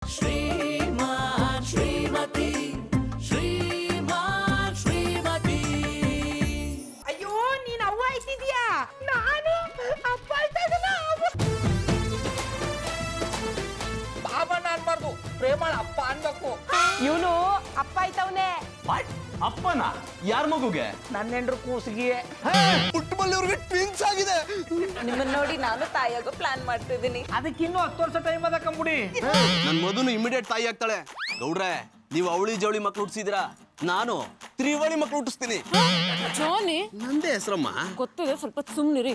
ಶ್ರೀಮಾನ್ ಶ್ರೀಮತಿ ಶ್ರೀಮಾನ್ ಶ್ರೀಮತಿ. ಅಯ್ಯೋ ನೀನ್ ಅವ್ವ ಆಯ್ತಿದ್ಯಾ, ನಾನು ಅಪ್ಪ ಆಯ್ತಾಗಲ್ಲ. ಬಾಬಣ್ಣ ಅನ್ಬಾರ್ದು, ಪ್ರೇಮಳ ಅಪ್ಪ ಅನ್ಬೇಕು. ಇವನು ಅಪ್ಪ ಆಯ್ತವನೆ. ಅಪ್ಪನ ಯಾರ ಮಗುಗೆ? ನನ್ನ ಹೆಂಡ್ರು ಕೂಸಿಗೆ. ಪುಟ್ಟಮಲ್ಲಿ ಅವ್ರಿಗೆ ಟ್ವಿನ್ಸ್ ಆಗಿದೆ. ನಿಮ್ಮನ್ನ ನೋಡಿ ನಾನು ತಾಯಿಯಾಗೋ ಪ್ಲಾನ್ ಮಾಡ್ತಿದ್ದೀನಿ. ಅದಕ್ಕೆ ಇನ್ನೂ 10 ವರ್ಷ ಟೈಮ್ ಅದ ಕಂಬುಡಿ. ನನ್ ಮಧುನು ಇಮಿಡಿಯೇಟ್ ತಾಯಿ ಆಗ್ತಾಳೆ. ಗೌಡ್ರೆ, ನೀವು ಅವಳಿ ಜವಳಿ ಮಕ್ಳು ಹುಟ್ಟಿಸಿದ್ರಾ, ನಾನು ತ್ರಿವಳಿ ಮಕ್ಳು ಹುಟ್ಟಿಸ್ತೀನಿ. ಜೋನಿ ನಂದೇ ಹೆಸರಮ್ಮ. ಗೊತ್ತಿದೆ, ಸ್ವಲ್ಪ ಸುಮ್ನಿರಿ.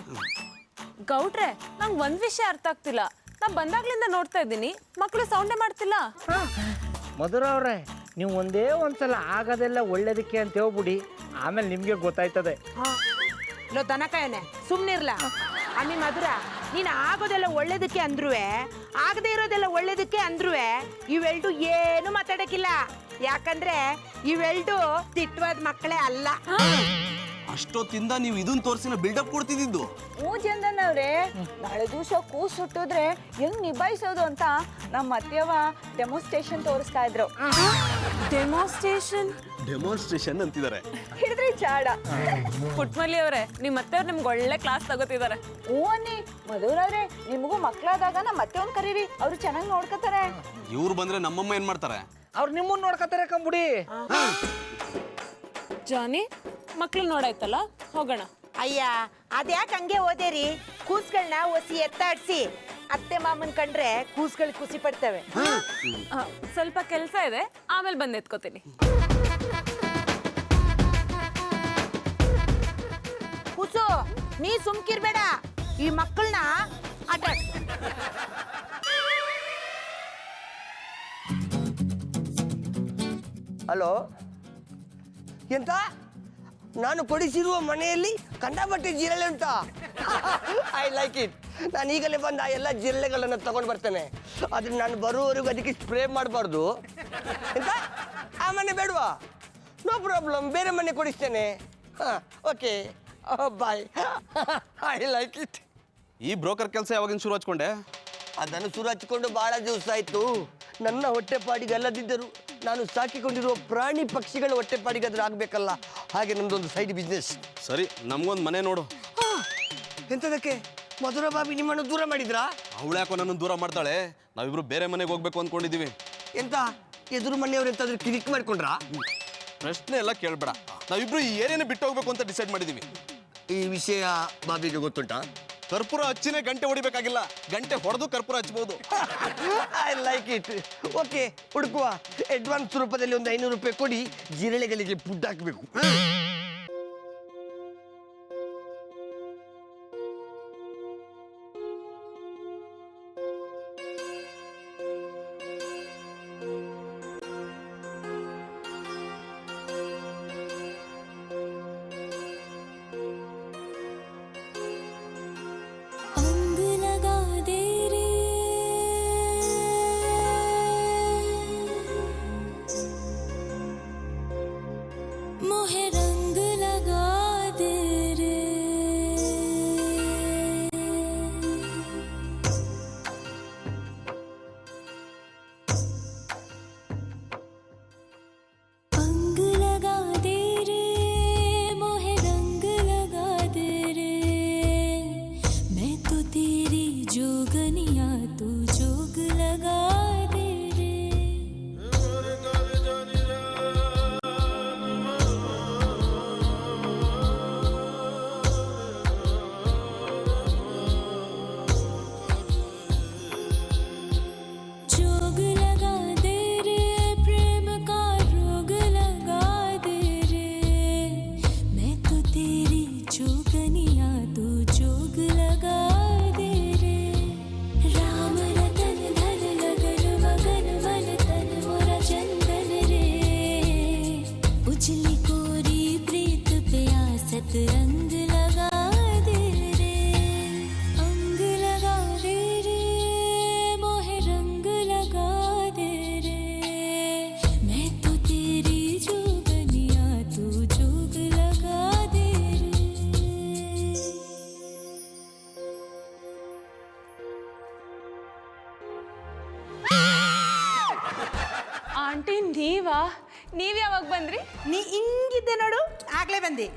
ಗೌಡ್ರೆ, ನಂಗೆ ಒಂದ್ ವಿಷಯ ಅರ್ಥ ಆಗ್ತಿಲ್ಲ. ನಾ ಬಂದಾಗ್ಲಿಂದ ನೋಡ್ತಾ ಇದ್ದೀನಿ, ಮಕ್ಕಳು ಸೌಂಡೇ ಮಾಡ್ತಿಲ್ಲ. ಮಧುರ ಅವ್ರೆ, ನೀವು ಒಂದೇ ಒಂದ್ಸಲ ಆಗೋದೆಲ್ಲ ಒಳ್ಳೇದಕ್ಕೆ ಅಂತ ಹೇಳ್ಬಿಡಿ, ಆಮೇಲೆ ನಿಮ್ಗೆ ಗೊತ್ತಾಯ್ತದೆ. ಲೋ ದನಕಾಯನೆ ಸುಮ್ನಿರ್ಲ. ಅಮ್ಮಿ ಮಧುರ, ನೀನ್ ಆಗೋದೆಲ್ಲ ಒಳ್ಳೇದಕ್ಕೆ ಅಂದ್ರುವೆ, ಆಗದೆ ಇರೋದೆಲ್ಲ ಒಳ್ಳೇದಕ್ಕೆ ಅಂದ್ರುವೆ ಇವೆಲ್ಡು ಏನು ಮಾತಾಡಕ್ಕಿಲ್ಲ. ಯಾಕಂದ್ರೆ ಇವೆಲ್ಡು ತಿಟ್ಟವಾದ ಮಕ್ಕಳೇ ಅಲ್ಲ. ಅಷ್ಟೊತ್ತಿಂದ ನೀವು ಇದನ್ ತೋರಿಸಿನ ಬಿಲ್ಡಪ್ ಕೊಡ್ತಿದ್ದು. ಚಂದನವ್ರೆ, ನಾಳೆ ದಿವಸ ಕೂಸ್ ಹುಟ್ಟಿದ್ರೆ ಹೆಂಗ್ ನಿಭಾಯಿಸೋದು ಅಂತ ನಮ್ಮ ಅತ್ತೆಯವ ಡೆಮೋಸ್ಟ್ರೇಷನ್ ತೋರಿಸ್ತಾ ಇದ್ರು. ಡೆಮಾನ್ಸ್ಟ್ರೇಷನ್ ಅಂತಿದ್ದಾರೆ. ಹಿಡಿದ್ರಿ ಚಾಡ. ಪುಟ್ಮಲ್ಲಿ ಅವ್ರೆ, ನಿಮ್ಮ ಅತ್ತೆಯವ್ರು ನಿಮ್ಗೆ ಒಳ್ಳೆ ಕ್ಲಾಸ್ ತಗೋತಿದ್ದಾರೆ. ಹ್ಞೂ ಅನ್ನಿ. ಮಧುರವ್ರೆ, ನಿಮಗೂ ಮಕ್ಳಾದಾಗ ನಮ್ಮ ಅತ್ತೆ ಒಂದ್ ಕರೀರಿ, ಅವ್ರು ಚೆನ್ನಾಗಿ ನೋಡ್ಕೊತಾರೆ. ಇವ್ರು ಬಂದ್ರೆ ನಮ್ಮಮ್ಮ ಏನ್ ಮಾಡ್ತಾರೆ? ಅವ್ರು ನಿಮ್ಮನ್ನ ನೋಡ್ಕತಾರೆ ಕಂಬುಡಿ. ಜಾನಿ, ಮಕ್ಳು ನೋಡಾಯ್ತಲ್ಲ, ಹೋಗೋಣ. ಅಯ್ಯ, ಅದ್ಯಾಕೆ ಹಂಗೆ ಓದೇರಿ? ಕೂಸ್ಗಳನ್ನ ಒಸಿ ಎತ್ತಾಡ್ಸಿ. ಅತ್ತೆ ಮಾಮನ್ ಕಂಡ್ರೆ ಕೂಸ್ಗಳು ಖುಷಿ ಪಡ್ತವೆ. ಸ್ವಲ್ಪ ಕೆಲಸ ಇದೆ, ಆಮೇಲೆ ಬಂದು ಎತ್ಕೋತೀನಿ. ಕೂಸು, ನೀ ಸುಮ್ಕಿರ್ಬೇಡ, ಈ ಮಕ್ಕಳನ್ನ ಆಟ ಆಡ್ಸು. ಹಲೋ, ಎಂತ? ನಾನು ಕೊಡಿಸಿರುವ ಮನೆಯಲ್ಲಿ ಕಂಡಪಟ್ಟೆ ಜಿರಳೆ ಉಂಟಾ? I like it. ನಾನು ಈಗಲೇ ಬಂದು ಆ ಎಲ್ಲ ಜಿರಳೆಗಳನ್ನು ತಗೊಂಡು ಬರ್ತೇನೆ. ಆದ್ರೆ ನಾನು ಬರುವವರೆಗೂ ಅದಕ್ಕೆ ಸ್ಪ್ರೇ ಮಾಡಬಾರ್ದು. ಎಂತ? ಆ ಮನೆ ಬೇಡವಾ? ನೋ ಪ್ರಾಬ್ಲಮ್, ಬೇರೆ ಮನೆ ಕೊಡಿಸ್ತೇನೆ. ಹಾಂ, okay, bye. I like it. ಈ ಬ್ರೋಕರ್ ಕೆಲಸ ಯಾವಾಗಿನ ಶುರು ಹಚ್ಕೊಂಡೆ? ಅದನ್ನು ಶುರು ಹಚ್ಚಿಕೊಂಡು ಬಹಳ ದಿವಸ ಆಯಿತು. ನನ್ನ ಹೊಟ್ಟೆಪಾಡಿಗಲ್ಲದಿದ್ದರು ನಾನು ಸಾಕಿಕೊಂಡಿರುವ ಪ್ರಾಣಿ ಪಕ್ಷಿಗಳ ಹೊಟ್ಟೆಪಾಡಿಗಾದ್ರೂ ಆಗಬೇಕಲ್ಲ, ಹಾಗೆ ನಮ್ದೊಂದು ಸೈಡ್ ಬಿಸ್ನೆಸ್. ಸರಿ, ನಮ್ಗೊಂದು ಮನೆ ನೋಡು. ಎಂಥದಕ್ಕೆ? ಮಧುರ ಬಾಬಿ ನಿಮ್ಮನ್ನು ದೂರ ಮಾಡಿದ್ರಾ? ಅವಳು ಯಾಕೋ ನನ್ನನ್ನು ದೂರ ಮಾಡ್ತಾಳೆ. ನಾವಿಬ್ರು ಬೇರೆ ಮನೆಗೆ ಹೋಗ್ಬೇಕು ಅಂದ್ಕೊಂಡಿದೀವಿ. ಎಂತ ಎದುರು ಮನೆಯವ್ರು ಎಂತಾದ್ರೂ ಕಿರಿಕ್ ಮಾಡ್ಕೊಂಡ್ರಾ? ಪ್ರಶ್ನೆ ಎಲ್ಲ ಕೇಳಬೇಡ. ನಾವಿಬ್ರು ಈ ಏರಿಯಾನೇ ಬಿಟ್ಟು ಹೋಗ್ಬೇಕು ಅಂತ ಡಿಸೈಡ್ ಮಾಡಿದೀವಿ. ಈ ವಿಷಯ ಬಾಬಿಗೆ ಗೊತ್ತುಂಟಾ? ಕರ್ಪೂರ ಹಚ್ಚಿನೇ ಗಂಟೆ ಹೊಡಿಬೇಕಾಗಿಲ್ಲ, ಗಂಟೆ ಹೊಡೆದು ಕರ್ಪೂರ ಹಚ್ಬೋದು. I like it. ಓಕೆ, ಹುಡುಕುವ. ಅಡ್ವಾನ್ಸ್ ರೂಪದಲ್ಲಿ ಒಂದು 500 ರೂಪಾಯಿ ಕೊಡಿ, ಜಿರಳೆಗಳಿಗೆ ಫುಡ್ ಹಾಕಬೇಕು. मोहे रंग ಆಂಟಿ ನೀವ್ ಯಾವಾಗ ಬಂದ್ರಿ? ನೀ ಹಿಂಗಿದ್ದೆ ನೋಡು, ಆಗ್ಲೇ ಬಂದಿ.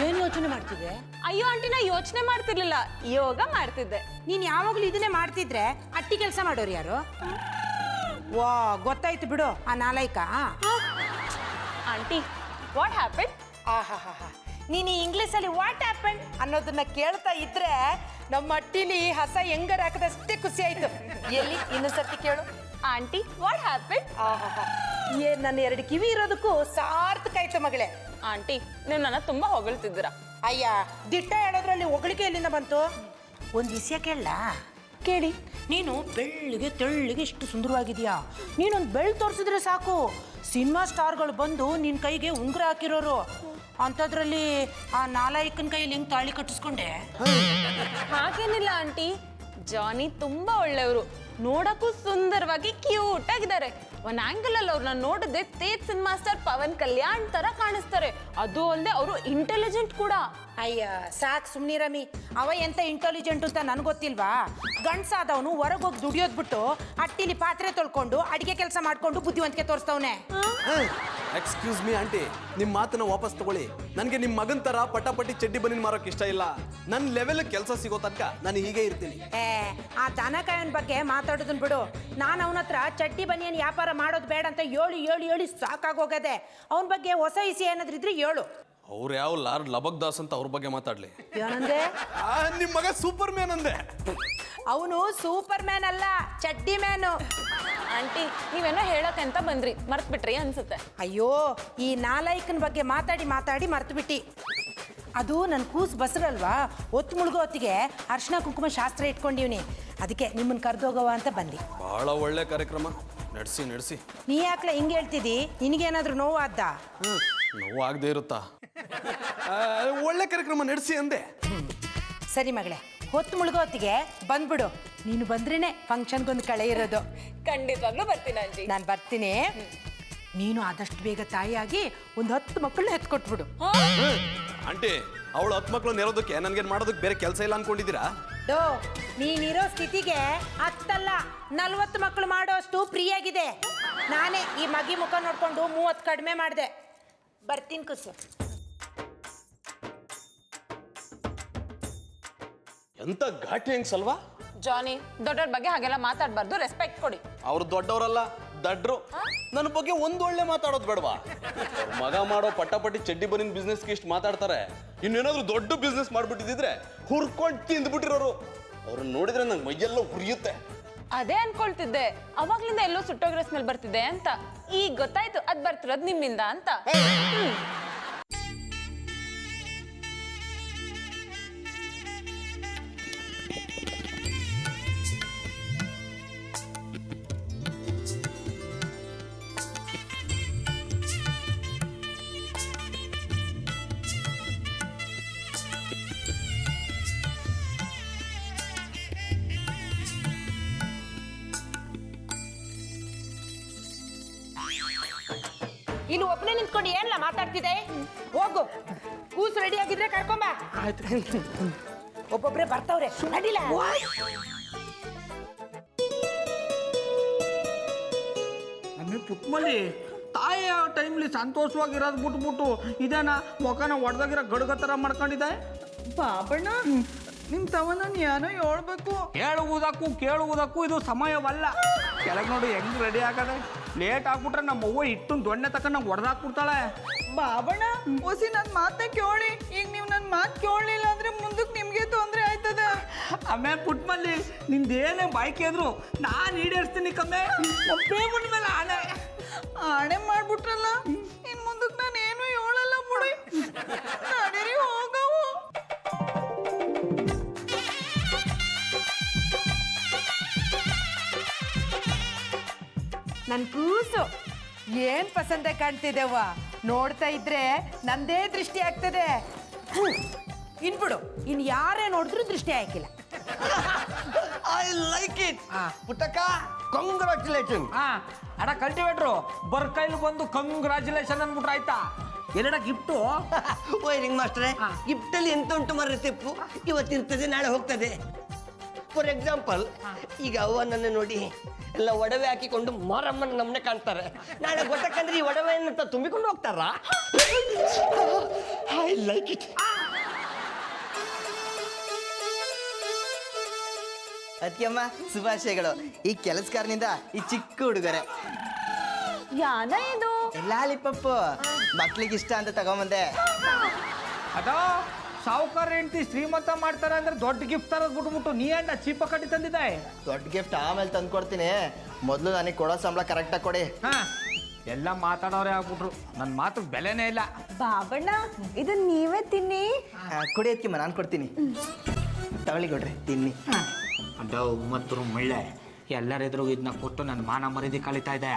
ಏನ್ ಯೋಚನೆ ಮಾಡ್ತಿದ್ದೆ? ಅಯ್ಯೋ ಆಂಟಿ, ನಾ ಯೋಚನೆ ಮಾಡ್ತಿರ್ಲಿಲ್ಲ, ಯೋಗ ಮಾಡ್ತಿದ್ದೆ. ನೀನ್ ಯಾವಾಗ್ಲೂ ಇದನ್ನೇ ಮಾಡ್ತಿದ್ರೆ ಅಟ್ಟಿ ಕೆಲಸ ಮಾಡೋರು ಯಾರು? ವಾ, ಗೊತ್ತಾಯ್ತು ಬಿಡು ಆ ನಾಲಾಯ್ಕ. Aunty, what happen? ಆಹಾಹಾ, ನೀನು ಇಂಗ್ಲೀಷಲ್ಲಿ ವಾಟ್ ಹ್ಯಾಪನ್ ಅನ್ನೋದನ್ನ ಕೇಳ್ತಾ ಇದ್ರೆ ನಮ್ಮ ಅಟ್ಟಿಲಿ ಹಸ ಹೆಂಗಾರ ಹಾಕದಷ್ಟೇ ಖುಷಿ ಆಯ್ತು. ಎಲ್ಲಿ ಇನ್ನೊಂದ್ಸರ್ತಿ ಕೇಳು. Aunty, what happen? ಆಹಾಹಾ, ಏನ್ ನನ್ನ 2 ಕಿವಿ ಇರೋದಕ್ಕೂ ಸಾರ್ಥಕ ಆಯ್ತು ಮಗಳೇ. ಆಂಟಿ, ನೀವು ನನ್ನ ತುಂಬಾ ಹೊಗಳ್ತಿದ್ದೀರಾ. ಅಯ್ಯ, ದಿಟ್ಟ ಹೇಳೋದ್ರಲ್ಲಿ ಹೊಗಳಿಕೆ ಎಲ್ಲಿಂದ ಬಂತು? ಒಂದು ವಿಷಯ ಕೇಳಲ್ಲ? ಕೇಳಿ. ನೀನು ಬೆಳ್ಳಿಗೆ ತೆಳ್ಳಿಗೆ ಇಷ್ಟು ಸುಂದರವಾಗಿದೆಯಾ, ನೀನೊಂದು ಬೆಳ್ಳು ತೋರಿಸಿದ್ರೆ ಸಾಕು, ಸಿನಿಮಾ ಸ್ಟಾರ್ಗಳು ಬಂದು ನಿನ್ನ ಕೈಗೆ ಉಂಗುರ ಹಾಕಿರೋರು. ಅಂಥದ್ರಲ್ಲಿ ಆ ನಾಲಾಯಕನ ಕೈಯಲ್ಲಿ ಹೆಂಗೆ ತಾಳಿ ಕಟ್ಟಿಸ್ಕೊಂಡೆ? ಹಾಗೇನಿಲ್ಲ ಆಂಟಿ, ಜಾನಿ ತುಂಬಾ ಒಳ್ಳೆಯವರು, ನೋಡಕ್ಕೂ ಸುಂದರವಾಗಿ ಕ್ಯೂಟ್ ಆಗಿದ್ದಾರೆ. ಒಂದ್ ಆಂಗಲ್ ಅಲ್ಲಿ ಅವ್ರನ್ನ ನೋಡಿದ್ರೆ ತೇಜ್ ಸಿನಿಮಾ ಸ್ಟಾರ್ ಪವನ್ ಕಲ್ಯಾಣ್ ತರ ಕಾಣಿಸ್ತಾರೆ. ಅದು ಅಲ್ಲದೆ ಅವರು ಇಂಟೆಲಿಜೆಂಟ್ ಕೂಡ. ಅಯ್ಯ ಸಾಕು ಸುಮ್ನಿರಮಿ, ಅವ ಎಂತ ಇಂಟೆಲಿಜೆಂಟ್ ಅಂತ ನನ್ಗೆ ಗೊತ್ತಿಲ್ವಾ? ಗಂಡ್ಸಾದವನು ಹೊರಗೋಗಿ ದುಡಿಯೋದ್ ಬಿಟ್ಟು ಅಟ್ಟಿಲಿ ಪಾತ್ರೆ ತೊಳ್ಕೊಂಡು ಅಡಿಗೆ ಕೆಲಸ ಮಾಡ್ಕೊಂಡು ಬುದ್ಧಿವಂತಿಕೆ ತೋರಿಸ್ತವನೆ. ಎಕ್ಸ್ಕ್ಯೂಸ್ ಮೀ ಆಂಟಿ, ನಿಮ್ಮ ಮಾತನ್ನ ವಾಪಸ್ ತಗೊಳ್ಳಿ. ನನಗೆ ನಿಮ್ಮ ಮಗನ್ ತರ ಪಟಾಪಟಿ ಚಡ್ಡಿ ಬನ್ನಿ ಮಾರೋಕೆ ಇಷ್ಟ ಇಲ್ಲ. ನನ್ನ ಲೆವೆಲ್ ಕೆಲಸ ಸಿಗೋ ತನಕ ನಾನು ಹೀಗೆ ಇರ್ತೀನಿ. ಆ ದನಕಾಯನ್ ಬಗ್ಗೆ ಮಾತಾಡೋದನ್ ಬಿಡು. ನಾನು ಅವನ ಹತ್ರ ಚಡ್ಡಿ ಬನಿಯನ್ ವ್ಯಾಪಾರ ಮಾಡೋದು ಬೇಡ ಅಂತ ಹೇಳಿ ಸಾಕಾಗೋಗದೆ. ಅವನ ಬಗ್ಗೆ ಹೊಸ ಇಸಿ ಏನಾದ್ರೂ ಇದ್ರೆ ಹೇಳು. ಅವ್ರು ಯಾವ ಲಾರ್ಡ್ ಲಬಕ್ ದಾಸ್ ಅಂತ ಅವ್ರ ಬಗ್ಗೆ ಮಾತಾಡ್ಲಿ. ಏನಂದೆ? ನಿಮ್ಮ ಮಗ ಸೂಪರ್ ಮ್ಯಾನ್ ಅಂದೆ. ಅವನು ಸೂಪರ್ ಮ್ಯಾನ್ ಅಲ್ಲ, ಚಡ್ಡಿ ಮ್ಯಾನು. ಆಂಟಿ, ನೀವೇನೋ ಹೇಳಕ್ಕಂತ ಬಂದ್ರಿ, ಮರ್ತ್ ಬಿಟ್ರಿ ಅನ್ಸುತ್ತೆ. ಅಯ್ಯೋ, ಈ ನಾಲಾಯಕನ ಬಗ್ಗೆ ಮಾತಾಡಿ ಮರ್ತು ಬಿಟ್ಟಿ. ಅದು ನನ್ನ ಕೂಸು ಬಸ್ರಲ್ವಾ, ಒತ್ತು ಮುಳುಗೋ ಹೊತ್ತಿಗೆ ಅರ್ಶಿನ ಕುಂಕುಮ ಶಾಸ್ತ್ರ ಇಟ್ಕೊಂಡಿವ್ನಿ. ಅದಕ್ಕೆ ನಿಮ್ಮನ್ನ ಕರ್ದೋಗವ ಅಂತ ಬಂದಿ. ಬಹಳ ಒಳ್ಳೆ ಕಾರ್ಯಕ್ರಮ, ನಡೆಸಿ. ನೀ ಯಾಕ್ಲ ಹಿಂಗೆ ಹೇಳ್ತಿದ್ದಿ? ನಿನಗೇನಾದ್ರೂ ನೋವಾದ್ದ? ನೋವು ಆಗದೆ ಇರುತ್ತಾ? ಒಳ್ಳೆ ಕಾರ್ಯಕ್ರಮ ನಡೆಸಿ ಅಂದೆ. ಸರಿ ಮಗಳೇ, ಹೊತ್ತು ಮುಳುಗೋ ಹೊತ್ತಿಗೆ ಬಂದ್ಬಿಡು. ನೀನು ಬಂದ್ರೇನೆ ಫಂಕ್ಷನ್ಗೊಂದು ಕಳೆ ಇರೋದು. ಖಂಡಿತವಾಗ್ಲೂ ಬರ್ತೀನಿ ಆಂಟಿ. ನಾನು ಬರ್ತೀನಿ. ನೀನು ಆದಷ್ಟು ಬೇಗ ತಾಯಿಯಾಗಿ ಒಂದು 10 ಮಕ್ಕಳನ್ನ ಎತ್ಕೊಟ್ಬಿಡು. ಆಂಟಿ, ಅವಳು 10 ಮಕ್ಕಳು ನೆರೋದಕ್ಕೆ ನನ್ಗೇನ್ ಮಾಡೋದಕ್ಕೆ ಬೇರೆ ಕೆಲಸ ಇಲ್ಲ ಅನ್ಕೊಂಡಿದ್ದೀರಾ? ನೀನಿರೋ ಸ್ಥಿತಿಗೆ 10 ಅಲ್ಲ 40 ಮಕ್ಕಳು ಮಾಡೋ ಅಷ್ಟು ಫ್ರೀ ಆಗಿದೆ. ನಾನೇ ಈ ಮಗಿ ಮುಖ ನೋಡ್ಕೊಂಡು 30 ಕಡಿಮೆ ಮಾಡಿದೆ. ಬರ್ತೀನಿ ಕುಸು. ಎಂತ ಘಾಟಿ ಹೆಂಗ್ಸಲ್ವಾ? ಜಾನಿ, ದೊಡ್ಡವ್ರ ಬಗ್ಗೆ ಹಾಗೆಲ್ಲ ಮಾತಾಡ್ಬಾರ್ದು, ರೆಸ್ಪೆಕ್ಟ್ ಕೊಡಿ. ಅವ್ರು ದೊಡ್ಡವರಲ್ಲ, ದಡ್ರು. ನನ್ನ ಬಗ್ಗೆ ಒಂದೊಳ್ಳೆ ಮಾತಾಡೋದು ಬೇಡವಾ? ಮಗ ಮಾಡೋ ಪಟ್ಟಾಪಟ್ಟಿ ಚಡ್ಡಿ ಬನ್ನಿನ ಬಿಸ್ನೆಸ್ಗೆ ಇಷ್ಟು ಮಾತಾಡ್ತಾರೆ. ಇನ್ನೇನಾದ್ರೂ ದೊಡ್ಡ ಬಿಸ್ನೆಸ್ ಮಾಡ್ಬಿಟ್ಟಿದ್ರೆ ಹುರ್ಕೊಂಡು ತಿಂದ್ಬಿಟ್ಟಿರೋರು. ಅವ್ರನ್ನ ನೋಡಿದ್ರೆ ನಂಗೆ ಮೈಯೆಲ್ಲ ಹುರಿಯುತ್ತೆ. ಅದೇ ಅನ್ಕೊಳ್ತಿದ್ದೆ, ಅವಾಗ್ಲಿಂದ ಎಲ್ಲೋ ಸುಟ್ಟೋಗಿರೋ ಸ್ಮೆಲ್ ಬರ್ತಿದೆ ಅಂತ. ಈಗ ಗೊತ್ತಾಯ್ತು ಅದ್ ಬರ್ತಿರೋದು ನಿಮ್ಮಿಂದ ಅಂತ. ಇಲ್ಲಿ ಒಬ್ಬನೇ ನಿಂತ್ಕೊಂಡು ಏನ್ಲ ಮಾತಾಡ್ತಿದೆ? ಹೋಗು, ಕೂಸು ರೆಡಿ ಆಗಿದ್ರೆ ಕರ್ಕೊಂಬ. ಒಬ್ಬೊಬ್ರೆ ಬರ್ತವ್ರೆ, ನಡಿಲ. ನಮಗೆ ಪುಟ್ಮಲ್ಲಿ ತಾಯಿ ಟೈಮ್ಲಿ ಸಂತೋಷವಾಗಿರೋದು ಬಿಟ್ಬಿಟ್ಟು ಇದೇನ ಮೊಖನ ಒಡೆದಾಗಿರೋ ಗಡ್ಗ ಥರ ಮಾಡ್ಕೊಂಡಿದ್ದೆ. ಬಾಬಣ್ಣ, ನಿಮ್ ತವನ ಏನೋ ಹೇಳ್ಬೇಕು. ಕೇಳುವುದಕ್ಕೂ ಇದು ಸಮಯವಲ್ಲ. ಕೆಳಗೆ ನೋಡಿ ಹೆಂಗ್ ರೆಡಿ ಆಗದೆ. ಲೇಟ್ ಆಗ್ಬಿಟ್ರೆ ನಮ್ಮ ಅವ್ವ ಇಟ್ಟು ದೊಣ್ಣೆ ತಕೊಂಡು ನಂಗೆ ಹೊಡೆದಾಕ್ಬಿಡ್ತಾಳೆ. ಬಾಬಣ್ಣ, ಹೊಸಿ ನನ್ನ ಮಾತೇ ಕೇಳಿ. ಈಗ ನೀವು ನನ್ನ ಮಾತು ಕೇಳಲಿಲ್ಲ ಅಂದ್ರೆ ಮುಂದಕ್ಕೆ ನಿಮ್ಗೆ ತೊಂದರೆ ಆಯ್ತದ. ಆಮೇಲೆ ಪುಟ್ಮಲ್ಲಿ ನಿಂದೇನೇ ಬಾಯ್ಕೆ ಅಂದ್ರು ನಾನು ಈಡೇರಿಸ್ತೀನಿ ಕಮ್ಮೆ. ನಮ್ಮ ಪೇಮೆಂಟ್ ಮೇಲೆ ಆಣೆ ಮಾಡ್ಬಿಟ್ರಲ್ಲ, ಇನ್ ಮುಂದಕ್ಕೆ ನಾನು ಏನು ಹೇಳಲ್ಲ ಬಿಡಿ. ನಡೀರಿ ಹೋಗವು. ನನ್ ಕೂಸು ಏನ್ ಪಸಂದ ಕಾಣ್ತಿದೆವ್ವ. ನೋಡ್ತಾ ಇದ್ರೆ ನಂದೇ ದೃಷ್ಟಿ ಆಗ್ತದೆ. ಇನ್ಬಿಡು, ಇನ್ ಯಾರೇ ನೋಡಿದ್ರು ದೃಷ್ಟಿ ಹಾಕಿಲ್ಲ. I like it. Puttakka, congratulation. ಅಣ್ಣ ಕಲ್ಟಿವೇಟ್ರು ಕೈಲಿ ಬಂದು ಕಂಗ್ರಾಚುಲೇಷನ್ ಅಂದ್ಬಿಟ್ರೆ ಆಯ್ತಾ? ಎಲ್ಲಡ ಗಿಫ್ಟು? ಓಯ್ ರಿಂಗ್ ಮಾಸ್ಟ್ರೆ, ಗಿಫ್ಟಲ್ಲಿ ಎಂತ ಉಂಟು ಮರ್ರೆ ತೆಪ್ಪು. ಇವತ್ತಿರ್ತದೆ, ನಾಳೆ ಹೋಗ್ತದೆ. ಫಾರ್ ಎಕ್ಸಾಂಪಲ್ ಈಗ ಅವನನ್ನು ನೋಡಿ ಎಲ್ಲ ಒಡವೆ ಹಾಕಿಕೊಂಡು ಮಾರಮ್ಮನ ನಮ್ಮನೆ ಕಾಣ್ತಾರೆ. ನಾಳೆ ಗೊತ್ತಕ್ಕಂದ್ರೆ ಈ ಒಡವೆಯನ್ನ ತುಂಬಿಕೊಂಡು ಹೋಗ್ತಾರಾ? I like it. ಅದಕ್ಕೆಮ್ಮ ಶುಭಾಶಯಗಳು. ಈ ಕೆಲಸಗಾರನಿಂದ ಈ ಚಿಕ್ಕ ಹುಡುಗರೆ ಯಾನ ಇದು ಲಾಲಿಪಪ್ಪು ಮಕ್ಳಿಗೆ ಇಷ್ಟ ಅಂತ ತಗೊಂಬಂದೆ. ಅದೋ ಸಾವುಕಾರ ಹೆಂಡತಿ ಶ್ರೀಮಂತ ಮಾಡ್ತಾರೆ ಅಂದ್ರೆ ದೊಡ್ಡ ಗಿಫ್ಟ್ ತರೋದು ಬಿಟ್ಬಿಟ್ಟು ನೀ ಅಣ್ಣ ಚೀಪ ಕಟ್ಟಿ ತಂದಿದ್ದೆ. ದೊಡ್ಡ ಗಿಫ್ಟ್ ಆಮೇಲೆ ತಂದು ಕೊಡ್ತೀನಿ, ಮೊದಲು ನನಗೆ ಕೊಡೋ ಸಂಬಳ ಕರೆಕ್ಟಾಗಿ ಕೊಡಿ. ಹಾ ಎಲ್ಲ ಮಾತಾಡೋರೇ ಆಗ್ಬಿಟ್ರು, ನನ್ನ ಮಾತು ಬೆಲೆನೇ ಇಲ್ಲ. ಬಾಬಣ್ಣ ಇದನ್ನ ನೀವೇ ತಿನ್ನಿ. ಕುಡಿಯೋದ್ಕಿಮ್ಮ ನಾನು ಕೊಡ್ತೀನಿ. ತಗೊಳ್ಳಿ ಕೊಡ್ರಿ ತಿನ್ನಿ. ಅಡ್ಡ ಮತ್ತು ಮುಳ್ಳೆ ಎಲ್ಲರ ಎದುರು ಇದನ್ನ ಕೊಟ್ಟು ನನ್ನ ಮಾನ ಮರ್ಯಾದೆ ಕಳೀತಾ ಇದೆ.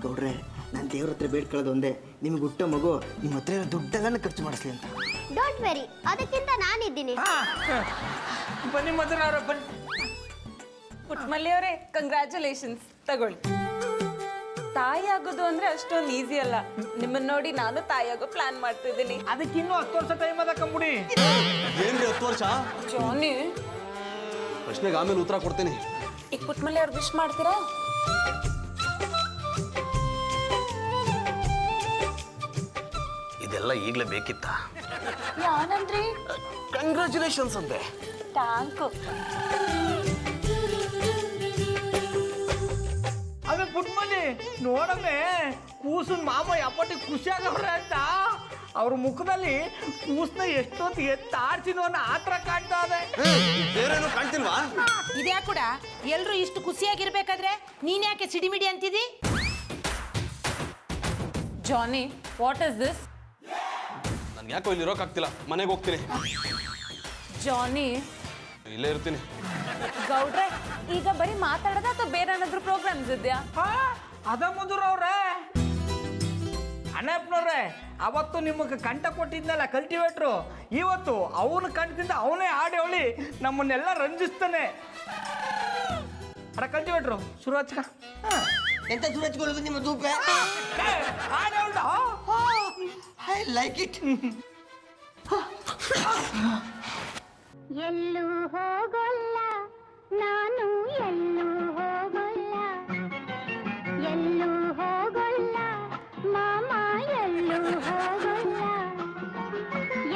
ಗೌಡ್ರೆ ನಾನು ದೇವ್ರ ಹತ್ರ ಬೇಡ್ಕೊಳ್ಳೋದು ಒಂದೇ, ನಿಮಗೆ ಹುಟ್ಟೋ ಮಗು ನಿಮ್ಮ ಹತ್ರ ಇರೋ ದುಡ್ಡೆಲ್ಲ ಖರ್ಚು ಮಾಡಿಸ್ಲಿ ಅಂತ. ಡೋಂಟ್ ವೆರಿ, ಅದಕ್ಕಿಂತ ನಾನಿದ್ದೀನಿ. ಬನ್ನಿ ಮಧುರ ಅವರ ಬನ್ನಿ. ಪುಟ್ಮಲ್ಲಿ ಅವರೇ ಕಂಗ್ರ್ಯಾಚುಲೇಷನ್ಸ್, ತಗೊಳ್ಳಿ. ತಾಯಿ ಆಗೋದು ಅಂದ್ರೆ ಅಷ್ಟೊಂದು ಈಸಿ ಅಲ್ಲ. ನಿಮ್ಮನ್ನ ನೋಡಿ ನಾನು ತಾಯಿ ಆಗೋ ಪ್ಲಾನ್ ಮಾಡ್ತಿದ್ದೀನಿ. ಅದಕ್ಕೆ ಇನ್ನೂ 10 ವರ್ಷ ಟೈಮ್ ಅದ ಕಂಬುಡಿ. ಏನ್ರಿ 10 ವರ್ಷ? ಜಾನಿ ಪ್ರಶ್ನೆಗೆ ಆಮೇಲೆ ಉತ್ತರ ಕೊಡ್ತೀನಿ. ಈಗ ಪುಟ್ಮಲ್ಲಿ ಅವ್ರು ವಿಶ್ ಮಾಡ್ತೀರಾ? ಇದೆಲ್ಲ ಈಗಲೇ ಬೇಕಿತ್ತ? ಯಾನಂದ್ರಿ? ಕಂಗ್ರ್ಯಾಚುಲೇಷನ್ಸ್ ಅಂತೆ. Thank you. ಅವೇ ಪುಟ್ಮಲ್ಲಿ ನೋಡಮ್ಮೆ ಕೂಸನ್ ಮಾಮ ಯಾಪಟ್ಟಿ ಖುಷಿ ಆಗವ್ರೆ ಅಂತ ಅವ್ರ ಮುಖದಲ್ಲಿ ಕೂಸನ್ನ ಎಷ್ಟೊತ್ತು ಎತ್ತಾಡ್ಸಿನೋ ಅನ್ನೋ ಆತರ ಕಾಣ್ತಾ ಇದೆ. ಬೇರೇನು ಕಾಣ್ತಿಲ್ವಾ? ಇದ್ಯಾ ಕೂಡ ಎಲ್ರು ಇಷ್ಟು ಖುಷಿಯಾಗಿರ್ಬೇಕಾದ್ರೆ ನೀನ್ ಯಾಕೆ ಸಿಡಿಮಿಡಿ ಅಂತಿದಿ? ಜಾನಿ, ವಾಟ್ ಇಸ್ ದಿಸ್? ನನ್ಗೆ ಯಾಕೋ ಇಲ್ಲಿ ಇರೋಕ್ಕಾಗ್ತಿಲ್ಲ, ಮನೆಗೆ ಹೋಗ್ತೀನಿ. ಜಾನಿ ಇಲ್ಲೇ ಇರ್ತೀನಿ. ಗೌಡ್ರೆ ಈಗ ಬರೀ ಮಾತಾಡೋದ ಅಥವಾ ಬೇರೆ ಏನಾದ್ರು ಪ್ರೋಗ್ರಾಮ್ಸ್ ಇದೆಯಾ? ಅದ ಮಧುರ ಅವ್ರೆ, ಅಣ್ಣಪ್ಪನವ್ರೆ ಅವತ್ತು ನಿಮಗೆ ಕಂಠ ಕೊಟ್ಟಿದ್ನಲ್ಲ ಕಲ್ಟಿವೇಟ್ರು, ಇವತ್ತು ಅವನ ಕಂಠದಿಂದ ಅವನೇ ಹಾಡು ಹೇಳಿ ನಮ್ಮನ್ನೆಲ್ಲ ರಂಜಿಸ್ತಾನೆ. ಅಡ ಕಲ್ಟಿವೇಟ್ರು ಶುರು ಹಚ್ಕ. ಎಂತ ಸುರಚ್ಕೊಳ್ಳೋದು ನಿಮ್ಮ ದೂಪೆ? I like it. ಎಲ್ಲೂ ಹೋಗಲ್ಲ ನಾನು, ಎಲ್ಲೂ ಹೋಗಲ್ಲ, ಎಲ್ಲೂ ಹೋಗಲ್ಲ ಮಾಮ, ಎಲ್ಲೂ ಹೋಗಲ್ಲ.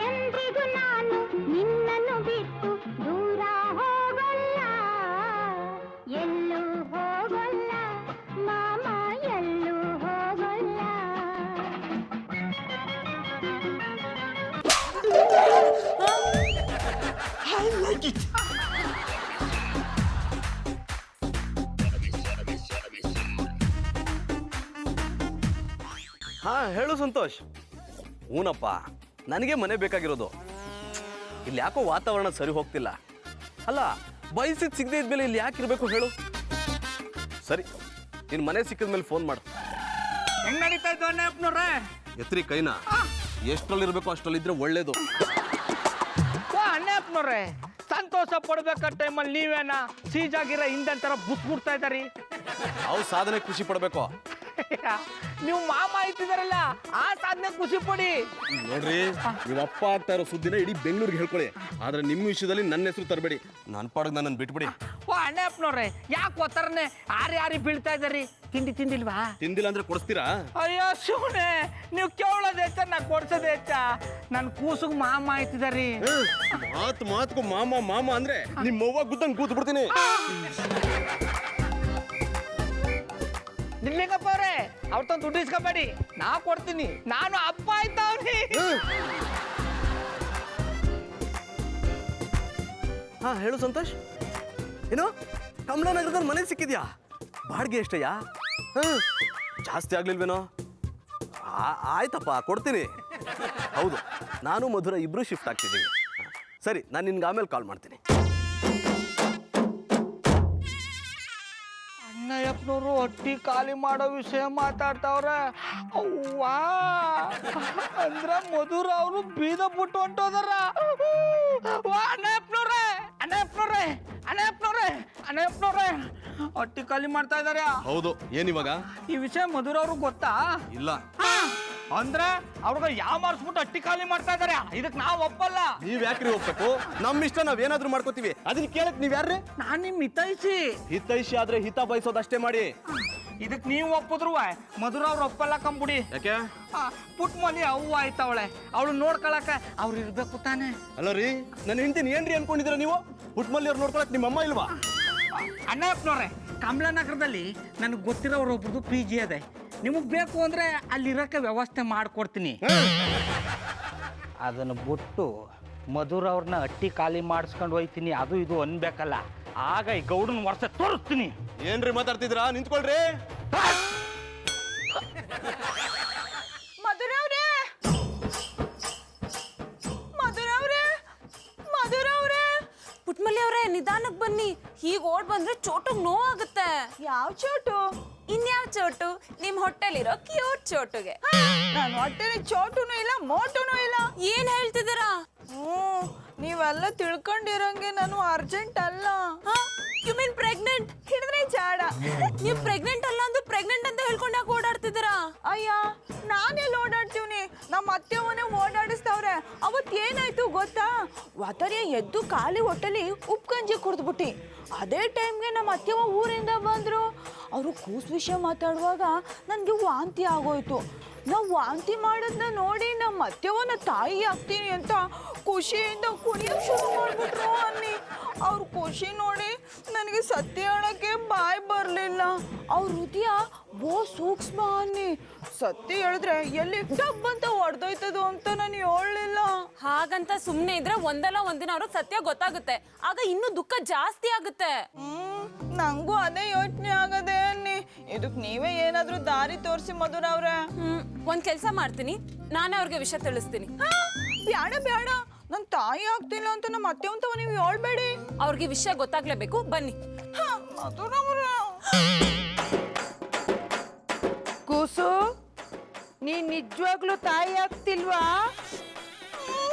ಎಂದಿಗೂ ನಾನು ನಿನ್ನನ್ನು ಬಿಟ್ಟು ದೂರ ಹೋಗಲ್ಲ, ಎಲ್ಲೂ ಹೋಗಲ್ಲ ಮಾಮ, ಎಲ್ಲೂ ಹೋಗಲ್ಲ. I like it. ಹಾ ಹೇಳು ಸಂತೋಷ್. ಹೂನಪ್ಪ, ನನಗೆ ಮನೆ ಬೇಕಾಗಿರೋದು. ಇಲ್ಲಿ ಯಾಕೋ ವಾತಾವರಣ ಸರಿ ಹೋಗ್ತಿಲ್ಲ. ಅಲ್ಲ, ಬಯಸಿದ್ ಸಿಗದೆ ಇದ್ಮೇಲೆ ಇಲ್ಲಿ ಯಾಕೆ ಇರಬೇಕು ಹೇಳು? ಸರಿ, ನಿನ್ ಮನೆ ಸಿಕ್ಕಿದ ಮೇಲೆ ಫೋನ್ ಮಾಡು. ಹೆಂಗ್ ನಡೀತಾ ಇದ್ದು ಅಣ್ಣಪ್ಪನವ್ರೆ? ಎತ್ರಿ ಕೈನ, ಎಷ್ಟರಲ್ಲಿರ್ಬೇಕು ಅಷ್ಟರಲ್ಲಿದ್ರೆ ಒಳ್ಳೇದು. ಅಣ್ಣಪ್ಪನವ್ರೆ ಸಂತೋಷ ಪಡ್ಬೇಕಾದ ಟೈಮಲ್ಲಿ ನೀವೇನ ಸೀಜಾಗಿರೋ ಹಿಂದೆ ತರ ಬುಟ್ಬಿಡ್ತಾ ಇದ್ದಾರಿ. ನಾವು ಸಾಧನೆ ಖುಷಿ ಪಡ್ಬೇಕು. ನೀವು ಮಾಮ ಆಯ್ತಿದಾರಲ್ಲ ಆ ಸಾಧನೆ ಖುಷಿ ಪಡಿ. ನೋಡ್ರಿ, ನೀವು ಅಪ್ಪ ಆಗ್ತಾ ಇರೋ ಸುದ್ದಿನ ಇಡೀ ಬೆಂಗಳೂರಿಗೆ ಹೇಳ್ಕೊಳ್ಳಿ. ಆದ್ರೆ ನಿಮ್ಮ ವಿಷಯದಲ್ಲಿ ನನ್ನ ಹೆಸರು ತರಬೇಡಿ. ನನ್ನ ಪಾಡಿಗೆ ನನ್ನನ್ನು ಬಿಟ್ಬಿಡಿ. ಓ ಅಣ್ಣಪ್ಪನವ್ರೆ ಯಾಕೆ ಒತ್ತರನೆ ಆರಿ ಬೀಳ್ತಾ ಇದ್ದಾರಿ? ತಿಂಡಿ ತಿಂದಿಲ್ವಾ? ತಿಂದಿಲ್ಲ ಅಂದ್ರೆ ಕೊಡಿಸ್ತೀರಾ? ಅಯ್ಯೋ ಶಿವನೇ, ನೀವು ಕೇಳೋದು ಹೆಚ್ಚ ನಾ ಕೊಡ್ಸೋದು ಹೆಚ್ಚ. ನನ್ನ ಕೂಸುಗ್ ಮಾಮ ಆಯ್ತಿದಾರಿ. ಮಾತ್ಗೂ ಮಾಮ ಮಾಮ ಅಂದ್ರೆ ನಿಮ್ಮವ್ವ ಗುದ್ದಂಗ್ ಕೂತ್ ಬಿಡ್ತೀನಿ. ನಿಲ್ಲಿಂಗಪ್ಪ ಅವ್ರೆ, ಅವ್ರ ತಂದು ದುಡ್ಡು ಇಸ್ಕೊಬೇಡಿ, ನಾ ಕೊಡ್ತೀನಿ. ನಾನು ಅಪ್ಪ ಆಯ್ತಾವ್ರಿ. ಹಾ ಹೇಳು ಸಂತೋಷ್. ಏನು ಕಮಲಾನಗರದಲ್ಲಿ ಮನೆ ಸಿಕ್ಕಿದ್ಯಾ? ಬಾಡಿಗೆ ಎಷ್ಟಯ್ಯ? ಜಾಸ್ತಿ ಆಗ್ಲಿಲ್ವೇನೋ? ಆಯ್ತಪ್ಪ, ಕೊಡ್ತೀನಿ. ಹೌದು, ನಾನು ಮಧುರ ಇಬ್ರು ಶಿಫ್ಟ್ ಆಗ್ತಿದ್ದೀವಿ. ಸರಿ, ನಾನು ನಿನ್ಗೆ ಆಮೇಲೆ ಕಾಲ್ ಮಾಡ್ತೀನಿ. ಅಣ್ಣಯ್ಯಪ್ಪನವರು ಹೊಟ್ಟಿ ಖಾಲಿ ಮಾಡೋ ವಿಷಯ ಮಾತಾಡ್ತಾವ್ರೆ. ಅವ್ವಾ ಅಂದ್ರ ಮಧುರ ಅವರು ಬೀದ ಬಿಟ್ಟು ಹೊಂಟೋದಾರ. ಅಣ್ಣಯ್ಯಪ್ಪನವ್ರೆ ಹೊಟ್ಟಿ ಖಾಲಿ ಮಾಡ್ತಾ ಇದಾರೆ. ಹೌದು, ಏನಿವಾಗ? ಈ ವಿಷಯ ಮಧುರ ಅವ್ರಿಗೆ ಗೊತ್ತಾ? ಇಲ್ಲ. ಅಂದ್ರೆ ಅವ್ರಿಗೆ ಯಾವ ಮಾರ್ಸ್ಬಿಟ್ಟು ಅಟ್ಟಿ ಖಾಲಿ ಮಾಡ್ತಾ ಇದಾರೆ. ಇದಕ್ಕೆ ನಾವು ಒಪ್ಪಲ್ಲ. ನೀವ್ ಯಾಕ್ರಿ ಹೋಗ್ಬೇಕು? ನಮ್ಮ ಇಷ್ಟ ನಾವ್ ಏನಾದ್ರೂ ಮಾಡ್ಕೋತೀವಿ. ಅದನ್ನ ಕೇಳಕ್ ನೀವ್ ಯಾರ್ರಿ? ನಾನ್ ನಿಮ್ ಹಿತೈಷಿ. ಹಿತೈಷಿ ಆದ್ರೆ ಹಿತ ಬಯಸೋದಷ್ಟೇ ಮಾಡಿ. ಇದಕ್ ನೀವು ಒಪ್ಪಿದ್ರು ಮಧುರ ಅವ್ರು ಒಪ್ಪಲ್ಲ ಕಂಬುಡಿ. ಯಾಕೆ? ಪುಟ್ ಮನಿ ಅವ್ವ ಆಯ್ತವಳೆ, ಅವಳು ನೋಡ್ಕೊಳಕ ಅವ್ರು ಇರ್ಬೇಕು ತಾನೆ. ಅಲ್ಲ ರೀ, ನನ್ನ ಹೆಂಡತಿನ ಏನ್ರಿ ಅನ್ಕೊಂಡಿದ್ರ ನೀವು? ಪುಟ್ಮಲ್ಲಿ ಅವ್ರು ನೋಡ್ಕೊಳಕ್ ನಿಮ್ಮ ಅಮ್ಮ ಇಲ್ವಾ? ಅಣ್ಣಪ್ಪನವ್ರೆ, ಕಮಲಾನಗರದಲ್ಲಿ ನನಗೆ ಗೊತ್ತಿರೋರು ಒಬ್ರದ್ದು PG ಅದೇ. ನಿಮಗೆ ಬೇಕು ಅಂದ್ರೆ ಅಲ್ಲಿರೋಕೆ ವ್ಯವಸ್ಥೆ ಮಾಡ್ಕೊಡ್ತೀನಿ. ಅದನ್ನು ಬಿಟ್ಟು ಮಧುರ ಅವ್ರನ್ನ ಅಟ್ಟಿ ಖಾಲಿ ಮಾಡಿಸ್ಕೊಂಡು ಹೋಯ್ತೀನಿ, ಅದು ಇದು ಅನ್ಬೇಕಲ್ಲ. ಆಗ ಈ ಗೌಡನ ವರ್ಷ ತೋರಿಸ್ತೀನಿ. ಏನ್ರಿ ಮಾತಾಡ್ತಿದ್ರಾ? ನಿಂತ್ಕೊಳ್ರಿ. ಮಧುರವ್ರೆ, ಮಧುರವ್ರೆ, ಮಧುರವ್ರೆ. ಪುಟ್ಮಲ್ಲಿ ಅವ್ರೆ, ನಿಧಾನಕ್ಕೆ ಬನ್ನಿ. ಹೀಗೆ ಓಡ್ ಬಂದ್ರೆ ಚೋಟಗ್ ನೋವಾಗುತ್ತೆ. ಯಾವ ಚೋಟು? ಇನ್ಯಾವ ಚೋಟು? ನಿಮ್ ಹೊಟ್ಟೆಲಿರೋ ಕ್ಯೂಟ್ ಚೋಟುಗೆ. ನಾನು ಹೊಟ್ಟೆಲಿ ಚೋಟುನು ಇಲ್ಲ, ಮೋಟುನು ಇಲ್ಲ. ಏನ್ ಹೇಳ್ತಿದ್ದೀರಾ? ನೀವೆಲ್ಲ ತಿಳ್ಕೊಂಡಿರಂಗೆ ನಾನು ಅರ್ಜೆಂಟ್ ಅಲ್ಲ. You mean pregnant? ಹಿಡಿದ್ರೆ ಜಾಡ. ನೀವು ಪ್ರೆಗ್ನೆಂಟ್ ಅಲ್ಲ ಅಂದ್ರೆ ಪ್ರೆಗ್ನೆಂಟ್ ಅಂತ ಹೇಳ್ಕೊಂಡು ಯಾಕೆ ಓಡಾಡ್ತಿದ್ದೀರಾ? ಅಯ್ಯ, ನಾನೆಲ್ಲ ಓಡಾಡ್ತೀವ್ನಿ, ನಮ್ಮ ಅತ್ತೆವನೇ ಓಡಾಡಿಸ್ತವ್ರೆ. ಅವತ್ತು ಏನಾಯ್ತು ಗೊತ್ತಾ? ವಾತರ್ಯ ಎದ್ದು ಖಾಲಿ ಹೊಟ್ಟೆಲಿ ಉಪ್ಪು ಗಂಜಿ ಕುಡಿದ್ಬಿಟ್ಟು ಅದೇ ಟೈಮ್ಗೆ ನಮ್ಮ ಅತ್ತೆವ ಊರಿಂದ ಬಂದರು. ಅವರು ಕೂಸು ವಿಷಯ ಮಾತಾಡುವಾಗ ನನಗೆ ವಾಂತಿ ಆಗೋಯ್ತು. ನಾವು ವಾಂತಿ ಮಾಡೋದನ್ನ ನೋಡಿ ನಮ್ಮ ಅತ್ತೆವನ ತಾಯಿ ಆಗ್ತೀನಿ ಅಂತ ಖುಷಿಯಿಂದ ಕುಣಿಯೋಕೆ ಶುರು ಮಾಡಿಬಿಟ್ರು ಅನ್ನಿ. ಅವ್ರ ಖುಷಿ ನೋಡಿ ನನಗೆ ಸತ್ಯ ಹೇಳೋಕ್ಕೆ ಬಾಯಿ ಬರಲಿಲ್ಲ. ಅವ್ರ ಹೃದಯ ಸೂಕ್ಷ್ಮ ಅನ್ನಿ. ಸತ್ಯ ಹೇಳಿದ್ರೆ ಎಲ್ಲಿ ಡಬ್ ಅಂತ ಹೊಡೆದೋಯ್ತದೋ ಅಂತ ನಾನು ಹೇಳಲಿಲ್ಲ. ಹಾಗಂತ ಸುಮ್ಮನೆ ಇದ್ರೆ ಒಂದಲ್ಲ ಒಂದಿನ ಅವ್ರಿಗೆ ಸತ್ಯ ಗೊತ್ತಾಗುತ್ತೆ. ಆಗ ಇನ್ನೂ ದುಃಖ ಜಾಸ್ತಿ ಆಗುತ್ತೆ. ನಂಗೂ ಅದೇ ಯೋಚನೆ ಆಗದೆ ಅನ್ನಿ. ಇದಕ್ಕೆ ನೀವೇ ಏನಾದ್ರೂ ದಾರಿ ತೋರಿಸಿ ಮಧುರ ಅವ್ರೆ. ಒಂದ್ ಕೆಲಸ ಮಾಡ್ತೀನಿ, ನಾನೇ ಅವ್ರಿಗೆ ವಿಷಯ ತಿಳಿಸ್ತೀನಿ. ಬ್ಯಾಡ ಬ್ಯಾಡ, ನನ್ನ ತಾಯಿ ಆಗ್ತಿಲ್ಲ ಅಂತ ನಮ್ಮ ಅತ್ತೆ ಅಂತವ ನೀವು ಹೇಳ್ಬೇಡಿ. ಅವ್ರಿಗೆ ವಿಷಯ ಗೊತ್ತಾಗ್ಲೇಬೇಕು, ಬನ್ನಿ. ಮಧುರ ಅವ್ರೆ. ಕೂಸು, ನೀನ್ ನಿಜವಾಗ್ಲೂ ತಾಯಿ ಆಗ್ತಿಲ್ವಾ?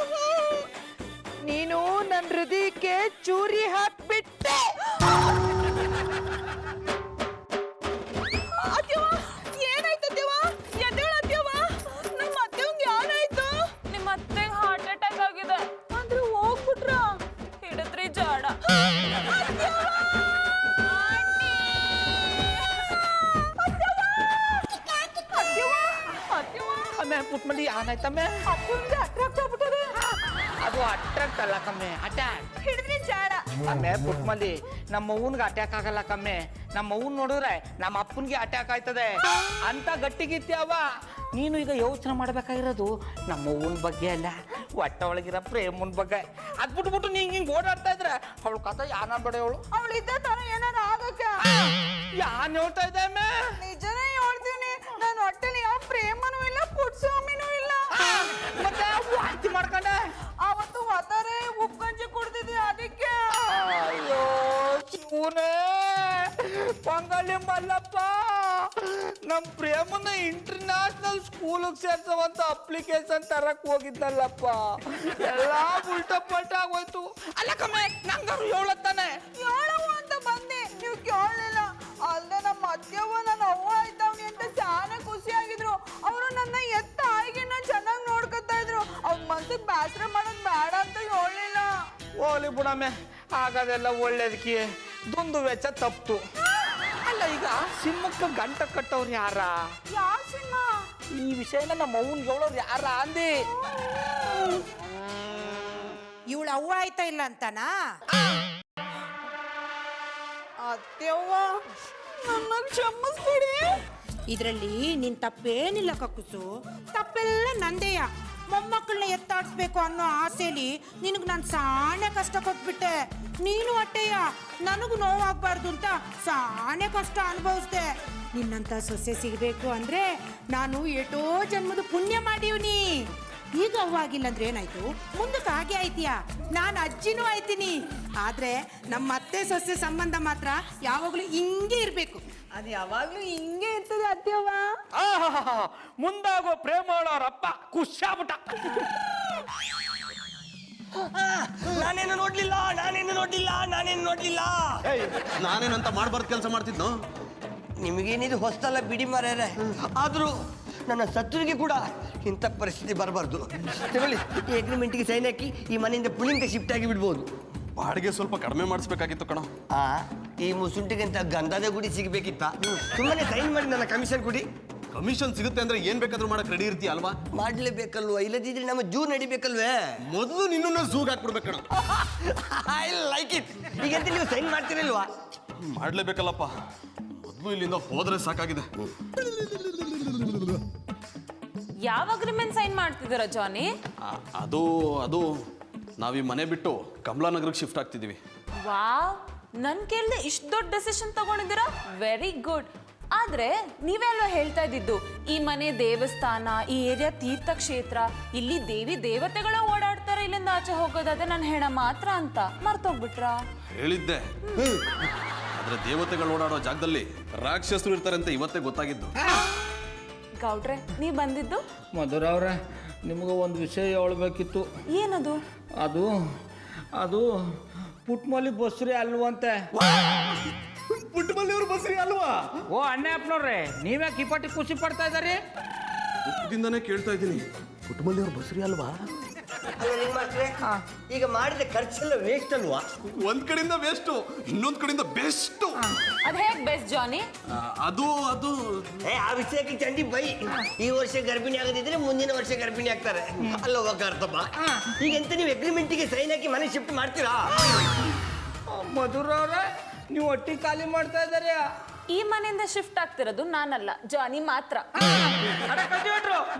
ನೀನು ನನ್ನ ಹೃದಯಕ್ಕೆ ಚೂರಿ ಹಾಕ್ಬಿಟ್ಟೆ. ಏನಾಯ್ತದೇವ? ಎದ್ದೇಳತ್ತೇವ? ನಮ್ಮ ಅತ್ತೆವಂಗೆ ಏನಾಯ್ತು? ನಿಮ್ಮ ಅತ್ತೆಗೆ ಹಾರ್ಟ್ ಅಟ್ಯಾಕ್ ಆಗಿದೆ. ಅಂದ್ರೆ ಹೋಗ್ಬಿಟ್ರ? ಹಿಡಿದ್ರಿ ಜಾಡ. ಅಮ್ಮೆ ಪುಟ್ಮಲ್ಲಿ ಏನಾಯ್ತಮ್ಮೆ? ಅಪ್ಪಂಗೆ ಅಟ್ರಾಕ್ಟ್ ಆಗ್ಬಿಟ್ಟದೆ. ಅದು ಅಟ್ರಾಕ್ಟ್ ಅಲ್ಲ ಕಮ್ಮೆ, ಅಟ್ಯಾಕ್. ಹಿಡಿದ್ರಿ ಜಾಡ. ಅಮ್ಮೆ ಪುಟ್ಮಲ್ಲಿ ನಮ್ಮ ಅವ್ವನ್ಗೆ ಅಟ್ಯಾಕ್ ಆಗಲ್ಲ ಕಮ್ಮೆ. ನಮ್ಮ ಅವ್ವನ್ ನೋಡಿದ್ರೆ ನಮ್ಮ ಅಪ್ಪನ್ಗೆ ಅಟ್ಯಾಕ್ ಆಯ್ತದೆ ಅಂತ ಗಟ್ಟಿಗಿತ್ಯಾವ. ನೀನು ಈಗ ಯೋಚನೆ ಮಾಡ್ಬೇಕಾಗಿರೋದು ನಮ್ಮ ಅವ್ವನ ಬಗ್ಗೆ ಅಲ್ಲ, ಹೊಟ್ಟೆ ಒಳಗಿರೋ ಪ್ರೇಮನ್ ಬಗ್ಗೆ. ಅದ್ ಬಿಟ್ಬಿಟ್ಟು ನೀಂಗ್ ಹಿಂಗ್ ಓಡಾಡ್ತಾ ಇದ್ರೆ ಅವಳು ಕಥೆ ಯಾನ ಬೇಡ. ಅವಳು ಇದ್ದ ತರ ಏನಾರ ಆಗಕ್ಕೆ. ಯಾನ್ ಹೇಳ್ತಾ ಇದ್ದೆ ಅಮ್ಮೆ? ನಿಜನೇ ಹೇಳ್ತೀನಿ, ನನ್ನ ಹೊಟ್ಟೆಲಿ ಯಾವ ಪ್ರೇಮನೂ ಇಲ್ಲ, ಪುಟ್ಸ್ವಾಮಿನೂ ಇಲ್ಲ. ಮತ್ತೆ ವಾಂತಿ ಮಾಡ್ಕೊಂಡೆ? ಅವತ್ತು ಹೊತ್ತಾರೆ ಉಪ್ಪು ಗಂಜಿ ಕುಡ್ದಿದ್ದೆ ಅದಕ್ಕೆ. ಅಯ್ಯೋ ಶಿವನೇ, ಪಂಗಳಿ ಮಲ್ಲಪ್ಪ, ನಮ್ ಪ್ರೇಮನ ಇಂಟರ್ನ್ಯಾಷನಲ್ ಸ್ಕೂಲಿಗೆ ಸೇರ್ಸವಂತ ಅಪ್ಲಿಕೇಶನ್ ತರಕ್ ಹೋಗಿದ್ದಲ್ಲಪ್ಪ, ಎಲ್ಲ ಉಲ್ಟ ಪಲ್ಟ ಆಗೋಯ್ತು. ಅಲ್ಲ ಕಮ್ಮೆ, ನಂಗಾರು ಹೇಳತ್ತಾನೆ. ಹೇಳವು ಅಂತ ಬಂದೆ, ನೀವು ಕೇಳಲಿಲ್ಲ. ಅಲ್ಲದೆ ನಮ್ಮ ಅತ್ತೆವ್ವ ನನ್ನ ಅವ್ವ ಇದ್ದವ್ನಿ ಅಂತ చాలా ಖುಷಿಯಾಗಿದ್ರು. ಅವರು ನನ್ನ ಎತ್ತ ಆಯ್ಗಿನ ಚೆನ್ನಾಗಿ ನೋಡ್ಕೊತಾ ಇದ್ರು. ಅವ್ರ ಮನ್ಸಿಗೆ ಬೇಸರ ಮಾಡೋದು ಬೇಡ ಅಂತ ಹೇಳಲಿಲ್ಲ. ಹೋಗ್ಲಿ ಬಿಡಮ್ಮೆ, ಆಗೋದೆಲ್ಲ ಒಳ್ಳೇದಕ್ಕೆ ದುಂದು ವೆಚ್ಚ ತಪ್ತು. ಅಲ್ಲ, ಈಗ ಸಿಂಹಕ್ಕೆ ಗಂಟ ಕಟ್ಟವ್ರು ಯಾರ? ಯಾವ ಸಿನಿಮಾ? ಈ ವಿಷಯನ ನಮ್ಮ ಅವ್ವನ್ ಹೇಳೋರು ಯಾರ ಅಂದಿ? ಇವಳು ಅವ್ವ ಆಯ್ತಾ ಇಲ್ಲ ಅಂತನಾ? ಅತ್ತೆವ್ವ, ನನ್ನ ಕ್ಷಮಿಸ್ಬಿಡಿ. ಇದರಲ್ಲಿ ನಿನ್ ತಪ್ಪೇನಿಲ್ಲ ಕಕ್ಕುಸು, ತಪ್ಪೆಲ್ಲ ನಂದೇಯ. ಮೊಮ್ಮಕ್ಕಳನ್ನ ಎತ್ತಾಡಿಸ್ಬೇಕು ಅನ್ನೋ ಆಸೆಲಿ ನಿನಗೆ ನಾನು ಸಾಣೆ ಕಷ್ಟ ಕೊಟ್ಬಿಟ್ಟೆ. ನೀನು ಅಟ್ಟೆಯ ನನಗೂ ನೋವಾಗಬಾರ್ದು ಅಂತ ಸಾಣೆ ಕಷ್ಟ ಅನುಭವಿಸ್ದೆ. ನಿನ್ನಂಥ ಸೊಸೆ ಸಿಗಬೇಕು ಅಂದರೆ ನಾನು ಏಟೋ ಜನ್ಮದ ಪುಣ್ಯ ಮಾಡೀವ್ನಿ. ಈಗ ಅವ್ವಾಗಿಲ್ಲ ಅಂದ್ರೆ ಏನಾಯ್ತು, ಮುಂದಕ್ಕೆ ಹಾಗೆ ಆಯ್ತೀಯಾ? ನಾನು ಅಜ್ಜಿನೂ ಆಯ್ತೀನಿ. ಆದರೆ ನಮ್ಮ ಅತ್ತೆ ಸೊಸೆ ಸಂಬಂಧ ಮಾತ್ರ ಯಾವಾಗಲೂ ಹಿಂಗೆ ಇರಬೇಕು. ಅದು ಯಾವಾಗ್ಲೂ ಹಿಂಗೆ ಇರ್ತದೆ ಅತ್ತೆವ್ವ. ಮುಂದಾಗೋ ಪ್ರೇಮೋಳವ್ರಪ್ಪ ಖುಷಿಯಾಗ್ಬಿಟ್ಟ. ನಾನೇನು ನೋಡ್ಲಿಲ್ಲ, ನಾನೇನು ನೋಡ್ಲಿಲ್ಲ, ನಾನೇನು ನೋಡ್ಲಿಲ್ಲ. ನಾನೇನಂತ ಮಾಡ್ಬಾರ್ದು ಕೆಲಸ ಮಾಡ್ತಿದ್ನೋ? ನಿಮಗೇನಿದು ಹೊಸ್ತಲ್ಲ ಬಿಡಿ ಮಾರ್ಯಾರೆ. ಆದ್ರೂ ನನ್ನ ಶತ್ರುವಿಗೆ ಕೂಡ ಇಂಥ ಪರಿಸ್ಥಿತಿ ಬರಬಾರ್ದು. ತಗೊಳ್ಳಿ, ಈ ಅಗ್ರಿಮೆಂಟ್ಗೆ ಸೈನ್ ಹಾಕಿ ಈ ಮನೆಯಿಂದ ಪುಳಿಂದ ಶಿಫ್ಟ್ ಆಗಿ ಬಿಡ್ಬೋದು. ಬಾಡಿಗೆ ಸ್ವಲ್ಪ ಕಡಿಮೆ ಮಾಡಿಸ್ಬೇಕಾಗಿತ್ತು ಕಣ. ಈ ಮುಸುಂಟಿಗಿಂತ ಗಂಧದ ಗುಡಿ ಸಿಗಬೇಕಿತ್ತ? ಸುಮ್ಮನೆ ಸೈನ್ ಮಾಡಿ ನನ್ನ ಕಮಿಷನ್ ಕೊಡಿ. ಕಮಿಷನ್ ಸಿಗುತ್ತೆ ಅಂದ್ರೆ ಏನ್ ಬೇಕಾದ್ರೂ ಮಾಡಕ್ ರೆಡಿ ಇರ್ತೀಯ ಅಲ್ವಾ? ಮಾಡ್ಲೇಬೇಕಲ್ವಾ, ಇಲ್ಲದಿದ್ರೆ ನಮ್ಮ ಜೂ ನಡಿಬೇಕಲ್ವೇ? ಮೊದಲು ನಿನ್ನನ್ನು ಝೂಗ್ ಹಾಕ್ಬಿಡ್ಬೇಕು ಕಣ. I like it. ಈಗಂತ ನೀವು ಸೈನ್ ಮಾಡ್ತಿರಲ್ವಾ? ಮಾಡ್ಲೇಬೇಕಲ್ಲಪ್ಪ, ಮೊದಲು ಇಲ್ಲಿಂದ ಹೋದ್ರೆ ಸಾಕಾಗಿದೆ. ಯಾವ ಅಗ್ರಿಮೆಂಟ್ ಸೈನ್ ಮಾಡ್ತಿದ್ದೀರಾ ಜಾನಿ? ಅದು ನಾವ್ ಈ ಮನೆ ಬಿಟ್ಟು ಕಮಲಾನಗರಕ್ಕೆ ಶಿಫ್ಟ್ ಆಗ್ತಿದೀವಿ. ವಾವ್, ನನ್ ಕೇಳ್ದೆ ಇಷ್ಟು ದೊಡ್ಡ ಡೆಸಿಷನ್ ತಗೊಂಡಿದ್ದೀರಾ? Very good. ಆದ್ರೆ ನೀವೇ ಅಲ್ವಾ ಹೇಳ್ತಾ ಇದ್ದಿದ್ದು ಈ ಮನೆ ದೇವಸ್ಥಾನ, ಈ ಏರಿಯಾ ತೀರ್ಥಕ್ಷೇತ್ರ, ಇಲ್ಲಿ ದೇವಿ ದೇವತೆಗಳ ಓಡಾಡ್ತಾರೆ, ಇಲ್ಲಿಂದ ಆಚೆ ಹೋಗೋದಾದ್ರೆ ನನ್ನ ಹೆಣ ಮಾತ್ರ ಅಂತ ಮರ್ತೋಗ್ಬಿಟ್ರಾ? ಹೇಳಿದ್ದೆ, ಆದ್ರೆ ದೇವತೆಗಳು ಓಡಾಡೋ ಜಾಗದಲ್ಲಿ ರಾಕ್ಷಸರು ಇರ್ತಾರೆ ಅಂತ ಇವತ್ತೇ ಗೊತ್ತಾಗಿದ್ದು. ಗೌಡ್ರೆ, ನೀವ್ ಬಂದಿದ್ದು? ಮಧುರ ಅವ್ರೆ, ನಿಮ್ಗೆ ಒಂದು ವಿಷಯ ಹೇಳ್ಬೇಕಿತ್ತು. ಏನದು? ಅದು ಪುಟ್ಮಲ್ಲಿ ಬಸ್ರಿ ಅಲ್ವಂತೆ. ಪುಟ್ಟಮಲ್ಲಿಯವ್ರ ಬಸ್ರಿ ಅಲ್ವಾ? ಓ ಅಣ್ಣಪ್ಪನವ್ರೆ, ನೀವೇ ಕಿಪಾಟಿ ಖುಷಿ ಪಡ್ತಾ ಇದ್ದಾರೆ? ದುಃಖದಿಂದಾನೇ ಕೇಳ್ತಾ ಇದ್ದೀನಿ, ಪುಟ್ಟಮಲ್ಲಿಯವ್ರ ಬಸ್ರಿ ಅಲ್ವಾ? ಈಗ ಮಾಡಿದ ಖರ್ಚೆಲ್ಲ ವೇಸ್ಟ್ ಅಲ್ವಾ? ಒಂದ್ ಕಡೆಯಿಂದ ವೇಸ್ಟು, ಇನ್ನೊಂದ್ ಕಡೆಯಿಂದ ಬೆಸ್ಟ್. ಅದ್ ಹೇಗ್ ಬೆಸ್ಟ್ ಜಾನಿ? ಅದು ಆ ವಿಷಯಕ್ಕೆ ಚಂಡಿ ಬೈ. ಈ ವರ್ಷ ಗರ್ಭಿಣಿ ಆಗದಿದ್ರೆ ಮುಂದಿನ ವರ್ಷ ಗರ್ಭಿಣಿ ಆಗ್ತಾರೆ ಅಲ್ಲೋಗ ಅರ್ಥಮ್ಮ. ಈಗೆಂತ ನೀವು ಅಗ್ರಿಮೆಂಟಿಗೆ ಸೈನ್ ಹಾಕಿ ಮನೆ ಶಿಫ್ಟ್ ಮಾಡ್ತೀರಾ? ಮಧುರ ಅವ್ರೆ, ನೀವು ಹೊಟ್ಟಿ ಖಾಲಿ ಮಾಡ್ತಾ ಇದ್ದಾರೆ. ಈ ಮನೆಯಿಂದ ಶಿಫ್ಟ್ ಆಗ್ತಿರೋದು ನಾನಲ್ಲ, ಜಾನಿ ಮಾತ್ರ.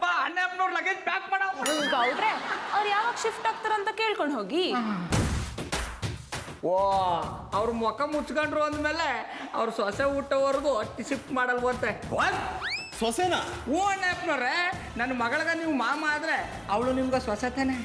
ಬಾ ಅಣ್ಣಪ್ಪನವ್ರ ಲಗೇಜ್ ಪ್ಯಾಕ್ ಮಾಡೋ. ಗೌಡ್ರೆ, ಅವ್ರು ಯಾವಾಗ ಶಿಫ್ಟ್ ಆಗ್ತಾರಂತ ಕೇಳ್ಕೊಂಡು ಹೋಗಿ. ಓ, ಅವ್ರ ಮುಖ ಮುಚ್ಕೊಂಡ್ರು ಅಂದ್ಮೇಲೆ ಅವ್ರ ಸೊಸೆ ಊಟವರೆಗೂ ಹೊಟ್ಟಿ ಶಿಫ್ಟ್ ಮಾಡಲ್ವಂತೆ. ಸೊಸೆನಾ? ಓ ಅಣ್ಣಪ್ಪನವ್ರೆ, ನನ್ನ ಮಗಳಿಗೆ ನೀವು ಮಾಮ ಆದ್ರೆ ಅವಳು ನಿಮ್ಗೆ ಸೊಸೆ ತಾನೆ.